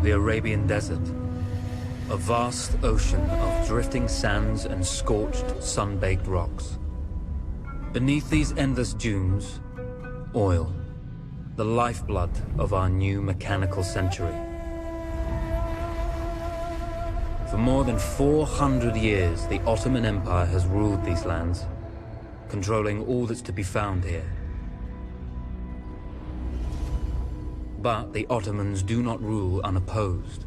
The Arabian Desert, a vast ocean of drifting sands and scorched, sun-baked rocks. Beneath these endless dunes, oil, the lifeblood of our new mechanical century. For more than 400 years, the Ottoman Empire has ruled these lands, controlling all that's to be found here. But the Ottomans do not rule unopposed.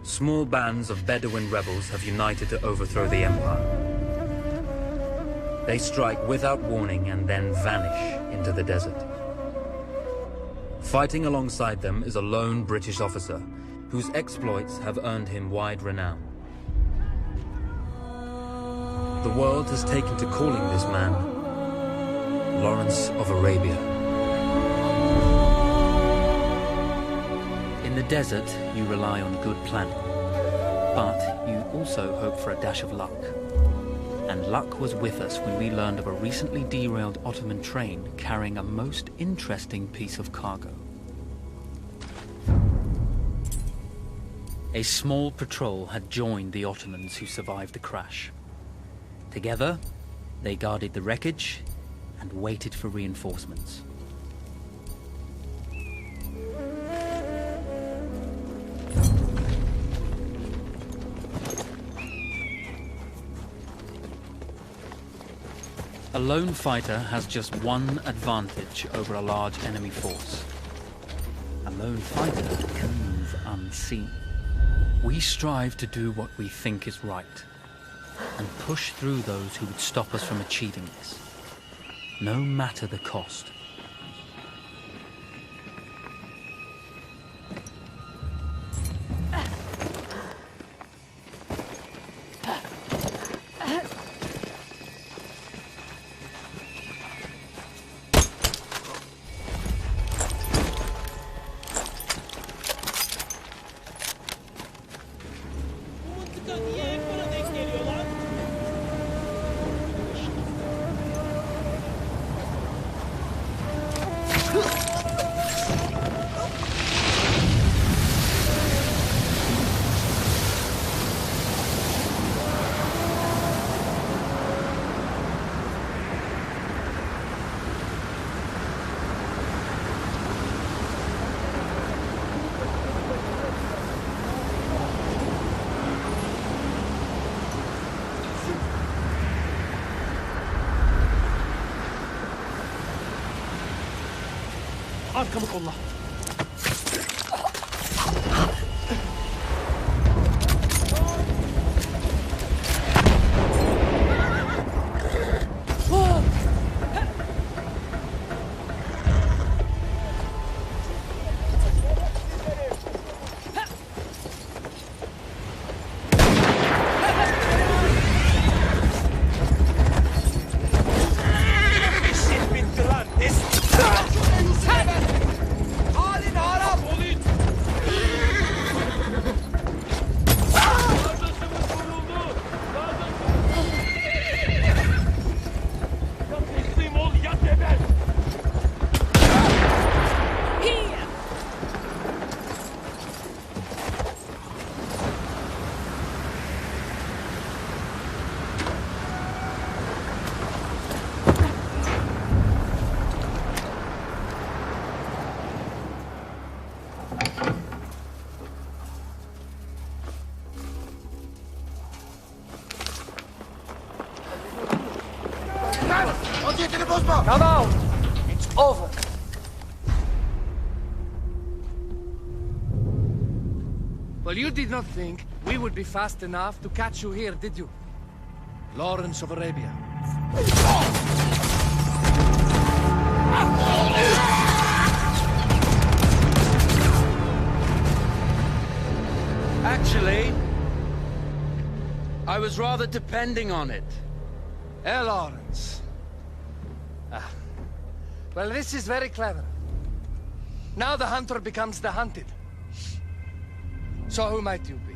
Small bands of Bedouin rebels have united to overthrow the empire. They strike without warning and then vanish into the desert. Fighting alongside them is a lone British officer, whose exploits have earned him wide renown. The world has taken to calling this man Lawrence of Arabia. In the desert, you rely on good planning, but you also hope for a dash of luck. And luck was with us when we learned of a recently derailed Ottoman train carrying a most interesting piece of cargo. A small patrol had joined the Ottomans who survived the crash. Together, they guarded the wreckage and waited for reinforcements. A lone fighter has just one advantage over a large enemy force. A lone fighter can move unseen. We strive to do what we think is right, and push through those who would stop us from achieving this, no matter the cost. Arkamı kolla. Come out! It's over. Well, you did not think we would be fast enough to catch you here, did you? Lawrence of Arabia. Actually, I was rather depending on it. Lawrence. Well, this is very clever. Now the hunter becomes the hunted. So who might you be?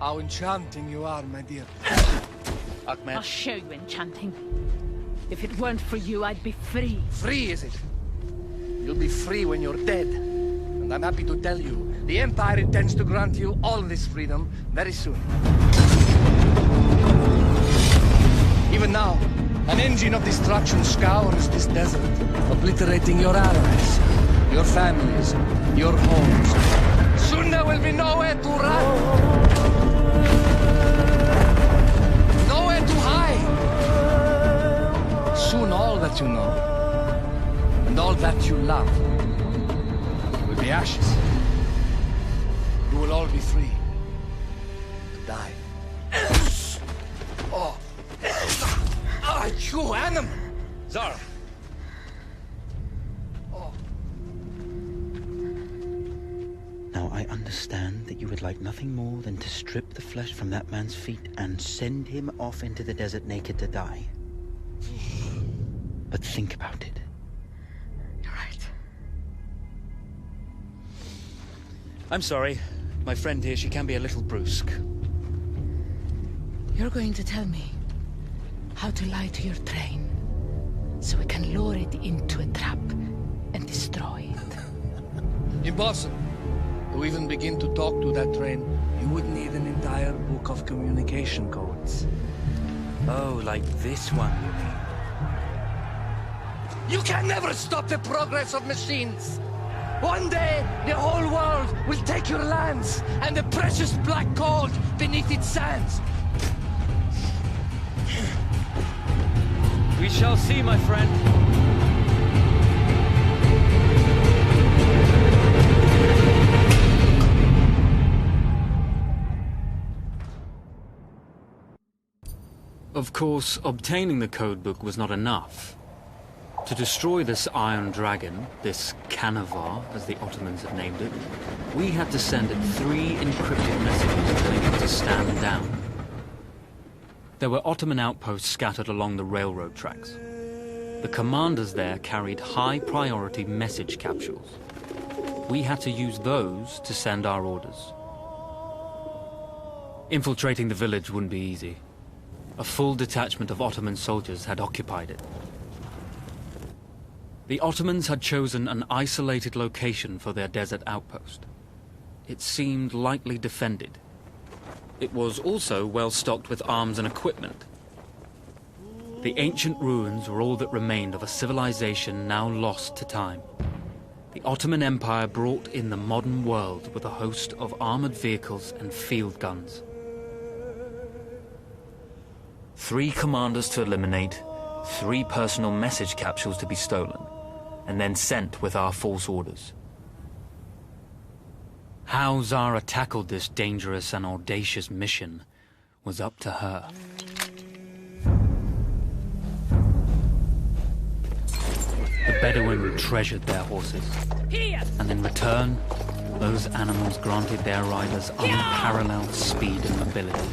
How enchanting you are, my dear. Ahmed. I'll show you enchanting. If it weren't for you, I'd be free. Free, is it? You'll be free when you're dead. And I'm happy to tell you, the Empire intends to grant you all this freedom very soon. Even now, an engine of destruction scours this desert, obliterating your allies, your families, your homes. Soon there will be nowhere to run. Nowhere to hide. Soon all that you know, and all that you love, will be ashes. You will all be free to die. Oh. Ah, you animal! Zara. Oh. Now, I understand that you would like nothing more than to strip the flesh from that man's feet and send him off into the desert naked to die. But think about it. You're right. I'm sorry. My friend here, she can be a little brusque. You're going to tell me how to lie to your train, so we can lure it into a trap and destroy it. Impossible. To even begin to talk to that train, you would need an entire book of communication codes. Oh, like this one, you mean? You can never stop the progress of machines! One day, the whole world will take your lands, and the precious black gold beneath its sands. We shall see, my friend. Of course, obtaining the codebook was not enough. To destroy this Iron Dragon, this Canavar, as the Ottomans had named it, we had to send it 3 encrypted messages telling it to stand down. There were Ottoman outposts scattered along the railroad tracks. The commanders there carried high-priority message capsules. We had to use those to send our orders. Infiltrating the village wouldn't be easy. A full detachment of Ottoman soldiers had occupied it. The Ottomans had chosen an isolated location for their desert outpost. It seemed lightly defended. It was also well stocked with arms and equipment. The ancient ruins were all that remained of a civilization now lost to time. The Ottoman Empire brought in the modern world with a host of armored vehicles and field guns. 3 commanders to eliminate, 3 personal message capsules to be stolen, and then sent with our false orders. How Zara tackled this dangerous and audacious mission was up to her. The Bedouin treasured their horses, and in return, those animals granted their riders unparalleled speed and mobility.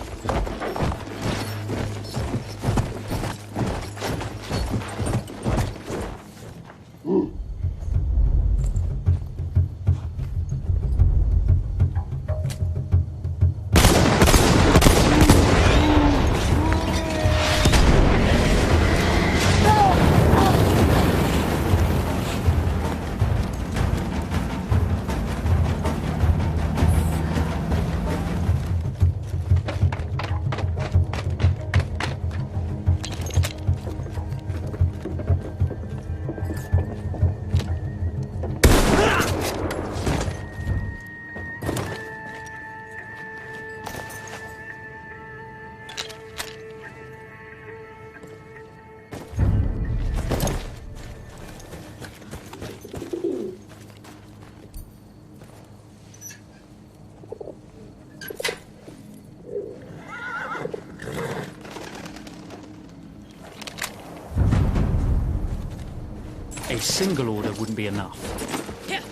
A single order wouldn't be enough.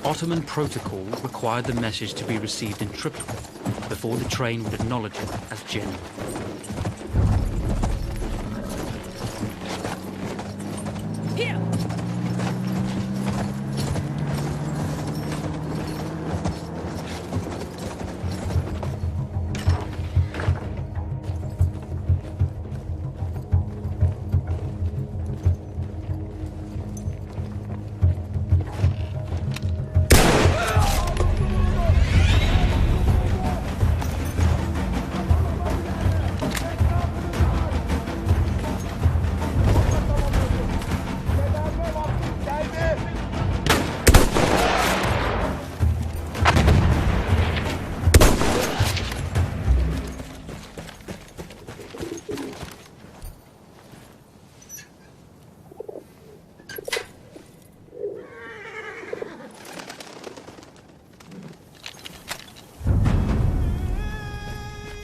Ottoman protocol required the message to be received in triplicate before the train would acknowledge it as genuine. Here!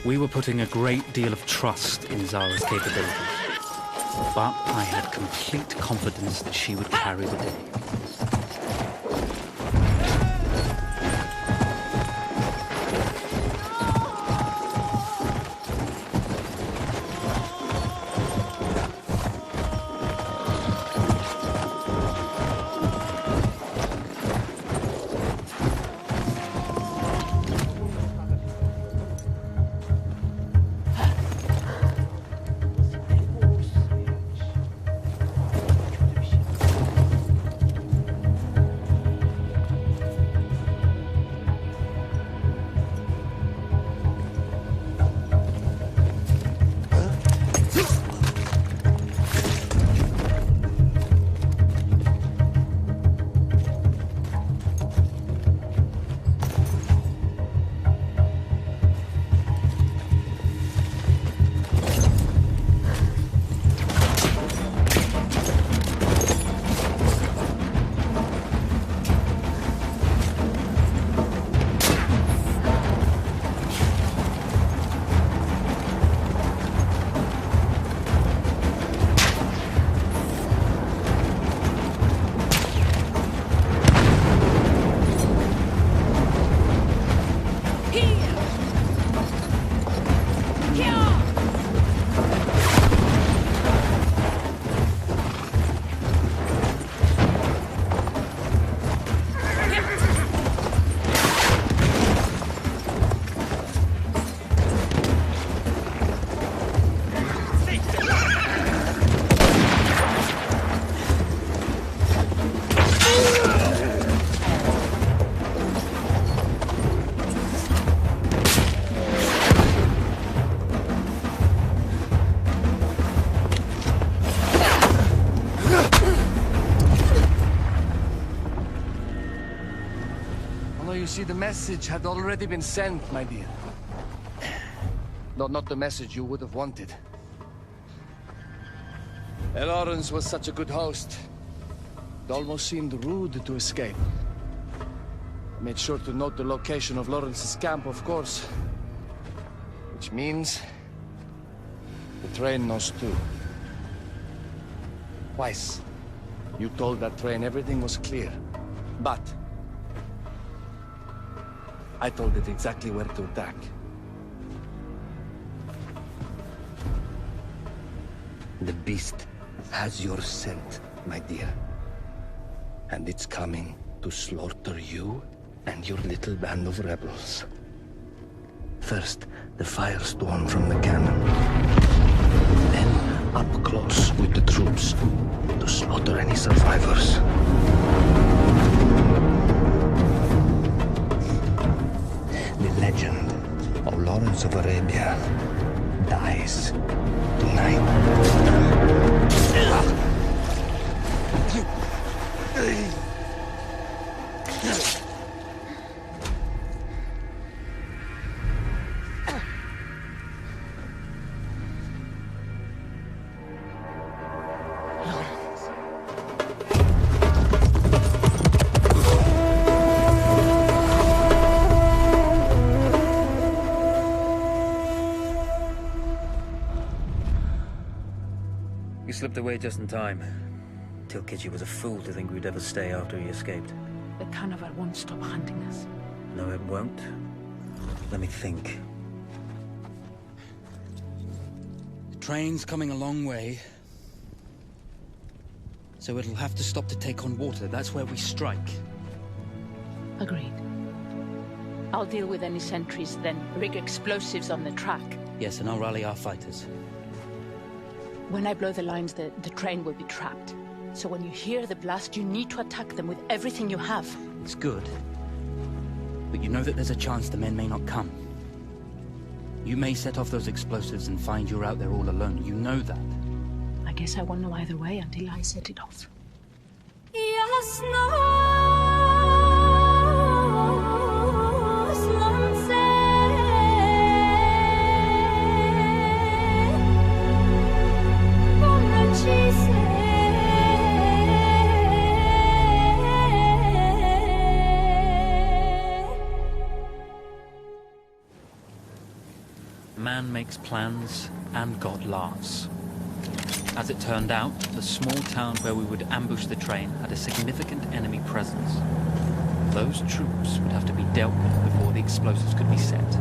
We were putting a great deal of trust in Zara's capabilities, but I had complete confidence that she would carry the day. You see, the message had already been sent, my dear. Though not the message you would have wanted. Lawrence was such a good host. It almost seemed rude to escape. I made sure to note the location of Lawrence's camp, of course. Which means... the train knows too. Twice, you told that train everything was clear. But... I told it exactly where to attack. The beast has your scent, my dear. And it's coming to slaughter you and your little band of rebels. First, the firestorm from the cannon. Then, up close with the troops, to slaughter any survivors. The legend of Lawrence of Arabia dies tonight. You slipped away just in time. Tilkiji was a fool to think we'd ever stay after he escaped. The carnival won't stop hunting us. No, it won't. Let me think. The train's coming a long way. So it'll have to stop to take on water. That's where we strike. Agreed. I'll deal with any sentries, then rig explosives on the track. Yes, and I'll rally our fighters. When I blow the lines, the train will be trapped. So when you hear the blast, you need to attack them with everything you have. It's good. But you know that there's a chance the men may not come. You may set off those explosives and find you're out there all alone. You know that. I guess I won't know either way until I set it off. Man makes plans, and God laughs. As it turned out, the small town where we would ambush the train had a significant enemy presence. Those troops would have to be dealt with before the explosives could be set.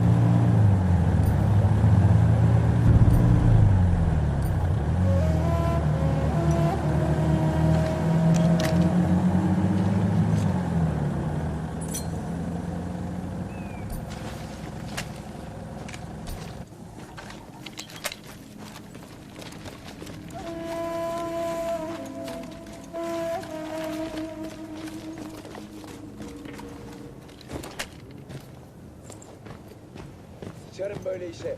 Sıçarım böyle işe.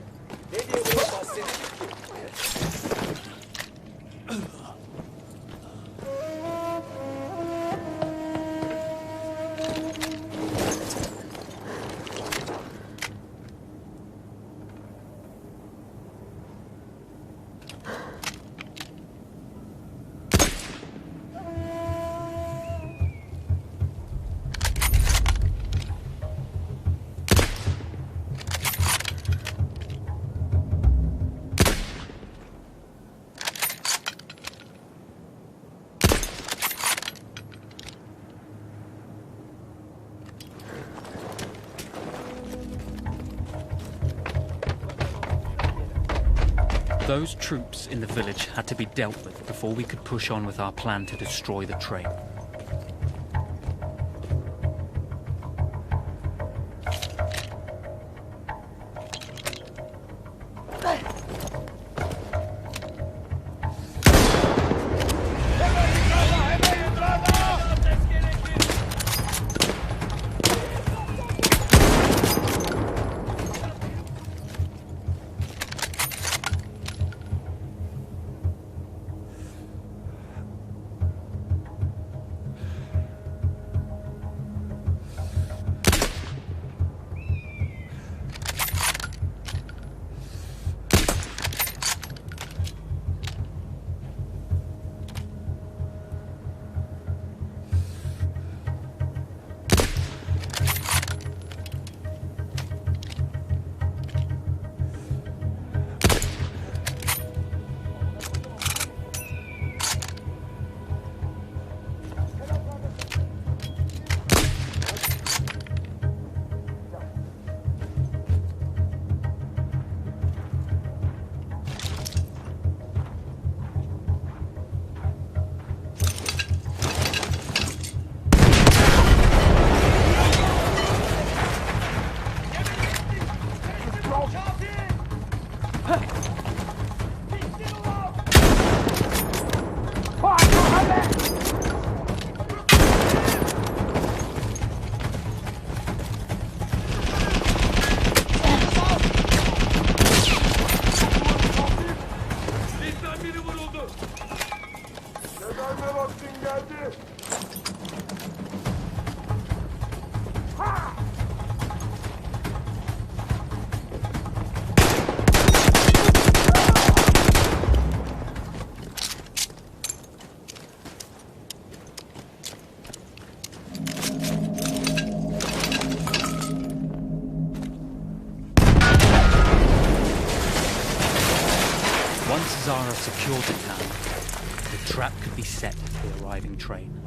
Ne diye böyle bahsedildi ki? Those troops in the village had to be dealt with before we could push on with our plan to destroy the train. Once Zara secured the town, the trap could be set for the arriving train.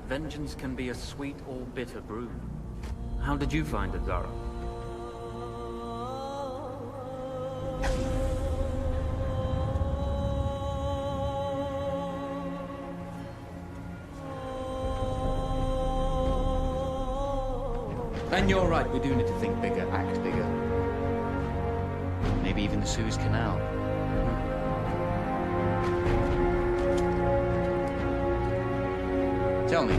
Vengeance can be a sweet or bitter brew. How did you find it, Zara? And you're right, we do need to think bigger, act bigger. Maybe even the Suez Canal. Tell me,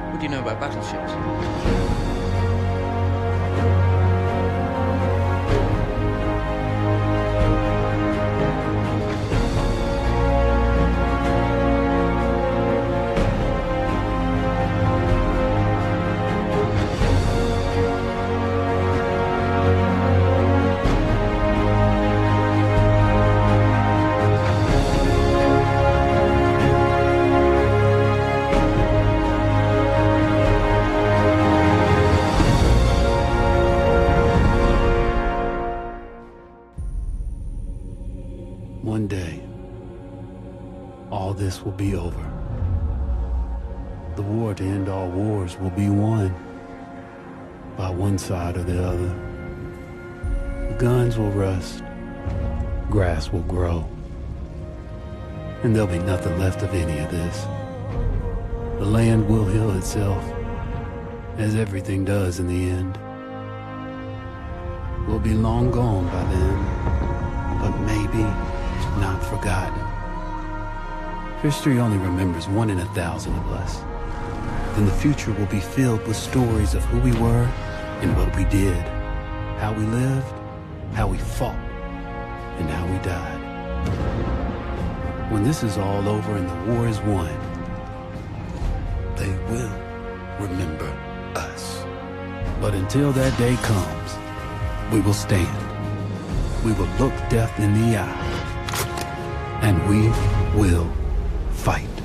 what do you know about battleships? will be over. The war to end all wars will be won by one side or the other. The guns will rust, grass will grow, and there'll be nothing left of any of this. The land will heal itself, as everything does in the end. We'll be long gone by then, but maybe not forgotten. History only remembers 1 in 1,000 of us. Then the future will be filled with stories of who we were and what we did, how we lived, how we fought, and how we died. When this is all over and the war is won, they will remember us. But until that day comes, we will stand. We will look death in the eye. And we will fight.